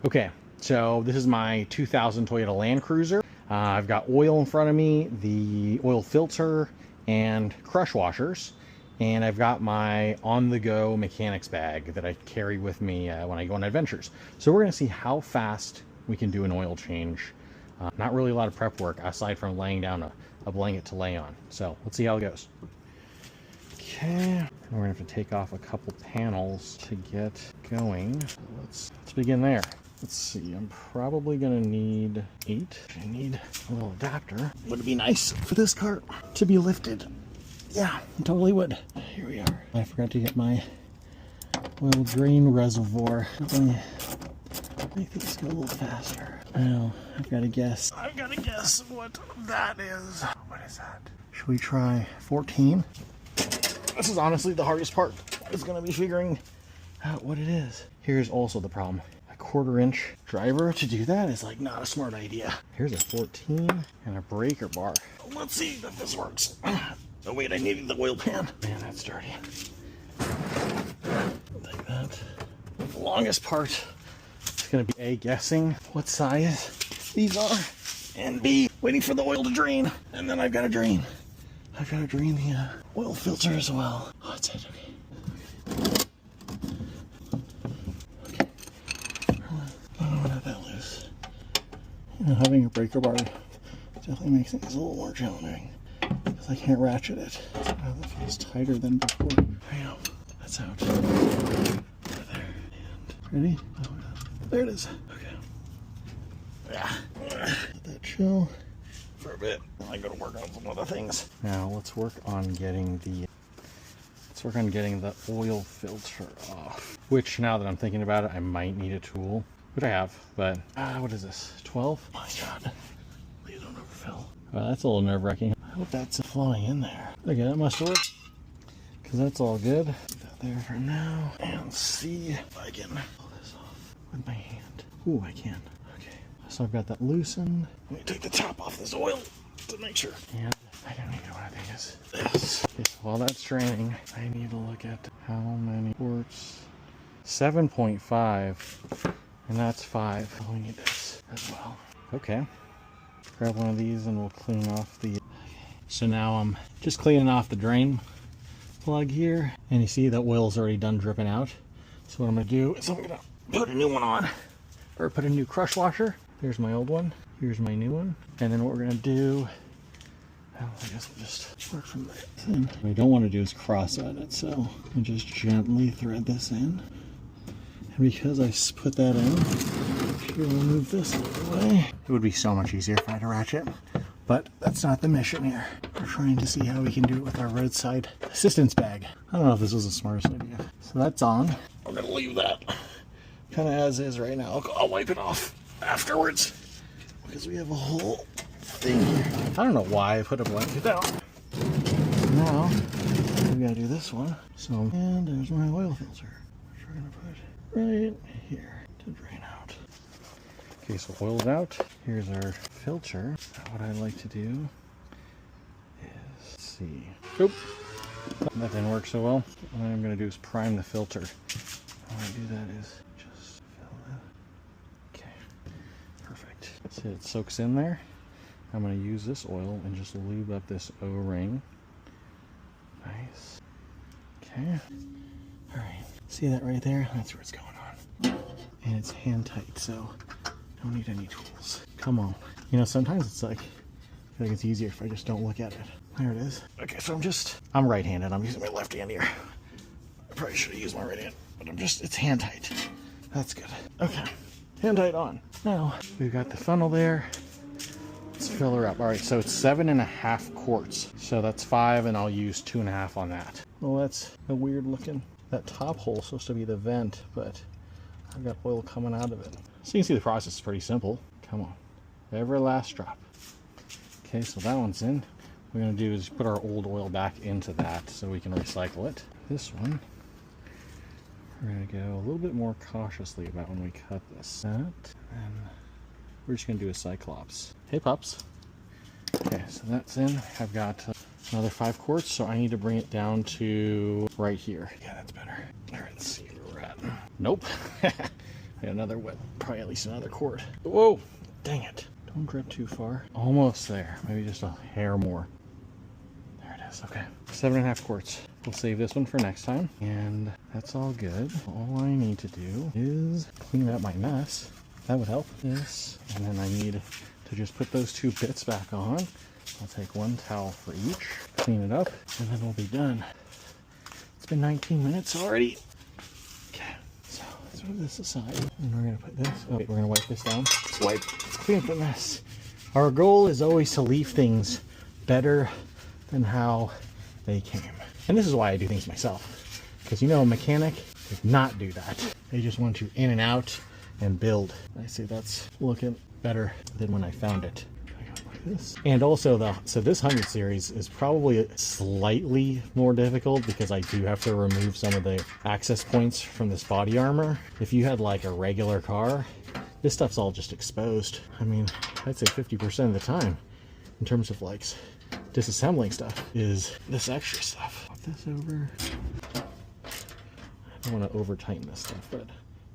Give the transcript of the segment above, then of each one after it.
Okay, so this is my 2000 Toyota Land Cruiser. I've got oil in front of me, the oil filter, and crush washers. And I've got my on-the-go mechanics bag that I carry with me when I go on adventures. So we're going to see how fast we can do an oil change. Not really a lot of prep work aside from laying down a blanket to lay on. So let's see how it goes. Okay, we're going to have to take off a couple panels to get going. So let's begin there. Let's see, I'm probably going to need 8. I need a little adapter. Would it be nice for this cart to be lifted? Yeah, it totally would. Here we are. I forgot to get my oil drain reservoir. Let me make this go a little faster. I know, I've got to guess. I've got to guess what that is. What is that? Should we try 14? This is honestly the hardest part. It's going to be figuring out what it is. Here's also the problem. A 1/4 inch driver to do that is like not a smart idea. Here's a 14 and a breaker bar. Let's see if this works. Oh wait, I needed the oil pan. Man, that's dirty. Like that. The longest part is going to be A, guessing what size these are, and B, waiting for the oil to drain. And then I've got to drain. I've got to drain the oil filter as well. Oh, that's it. Okay. I don't want that loose. You know, having a breaker bar definitely makes things a little more challenging. Because I can't ratchet it. Somehow that feels tighter than before. I know. That's out. Over there. And ready? Oh, there it is. Okay. Yeah. Let that chill for a bit. I gotta work on some other things. Now let's work on getting the oil filter off. Which, now that I'm thinking about it, I might need a tool. Which I have, but what is this? 12? Oh my god. Please don't overfill. Well, that's a little nerve-wracking. I hope that's flowing in there. Okay, that must work. Because that's all good. Put that there for now. And see if I can pull this off with my hand. Ooh, I can. Okay. So I've got that loosened. Let me take the top off this oil to make sure. And I don't even know what I think is this. Okay, so while that's draining, I need to look at how many quarts. 7.5. And that's 5. Oh, we need this as well. Okay. Grab one of these and we'll clean off the... So now I'm just cleaning off the drain plug here. And you see that oil's already done dripping out. So what I'm going to do is I'm going to put a new one on. Or put a new crush washer. There's my old one. Here's my new one. And then what we're going to do... Well, I guess we'll just work from there. What we don't want to do is cross at it. So we just gently thread this in. And because I put that in, we'll move this out of the way. It would be so much easier if I had a ratchet, but that's not the mission here. We're trying to see how we can do it with our roadside assistance bag. I don't know if this was the smartest idea. So that's on. We're gonna leave that kind of as is right now. I'll wipe it off afterwards because we have a whole thing here. I don't know why I put a blanket down. Now we gotta do this one. So, and there's my oil filter, which we're gonna put right here to drain out. Okay, so oil's out. Here's our filter. What I like to do is see. Oop, that didn't work so well. What I'm going to do is prime the filter. How I do that is just fill that. Okay, perfect. See, it soaks in there. I'm going to use this oil and just lube up this O-ring. Nice. Okay. All right. See that right there? That's where it's going on. And it's hand tight, so don't need any tools. Come on. You know, sometimes it's like, I feel like it's easier if I just don't look at it. There it is. Okay, so I'm right-handed. I'm using my left hand here. I probably should have used my right hand, but it's hand tight. That's good. Okay, hand tight on. Now, we've got the funnel there. Let's fill her up. All right, so it's 7.5 quarts. So that's 5, and I'll use 2.5 on that. Well, that's a weird looking. That top hole is supposed to be the vent, but I've got oil coming out of it. So you can see the process is pretty simple. Come on. Every last drop. Okay, so that one's in. What we're going to do is put our old oil back into that so we can recycle it. This one, we're going to go a little bit more cautiously about when we cut this. That, and we're just going to do a cyclops. Hey, pups. Okay, so that's in. I've got another 5 quarts, so I need to bring it down to right here. Yeah, that's better. All right, let's see where we're at. Nope. I Yeah, another wet, probably at least another quart. Whoa, dang it. Don't drip too far. Almost there, maybe just a hair more. There it is, okay. 7.5 quarts. We'll save this one for next time. And that's all good. All I need to do is clean up my mess. That would help. This, and then I need to just put those 2 bits back on. I'll take 1 towel for each, clean it up, and then we'll be done. It's been 19 minutes already. Okay, so let's move this aside. And we're gonna put this, oh wait, we're gonna wipe this down. Let's wipe, let's clean up the mess. Our goal is always to leave things better than how they came. And this is why I do things myself. Because you know, a mechanic does not do that. They just want you in and out and build. I see that's looking better than when I found it. Like this. And also so this 100 series is probably slightly more difficult because I do have to remove some of the access points from this body armor. If you had like a regular car, this stuff's all just exposed. I mean, I'd say 50% of the time in terms of like disassembling stuff is this extra stuff. Put this over. I don't want to over tighten this stuff, but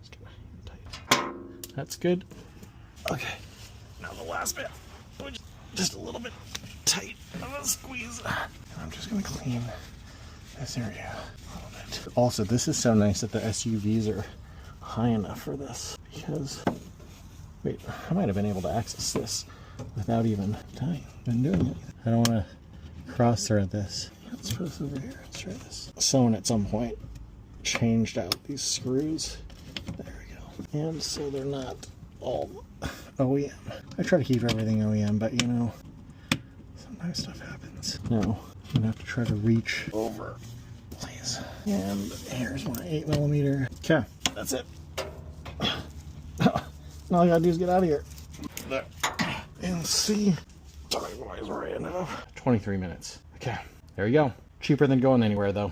just gonna tighten. That's good. Okay, now the last bit, just a little bit tight of a squeeze. I'm just gonna clean this area a little bit. Also, this is so nice that the SUVs are high enough for this because, wait, I might have been able to access this without even been doing it. I don't want to cross thread this. Let's put this over here. Let's try this. Someone at some point changed out these screws. There we go. And so they're not all OEM. I try to keep everything OEM, but you know, sometimes stuff happens. Now, I'm gonna have to try to reach over, please. And here's my 8mm. Okay, that's it. Now all I gotta do is get out of here. There. And see. Sorry, boys, we're enough. 23 minutes. Okay, there you go. Cheaper than going anywhere, though.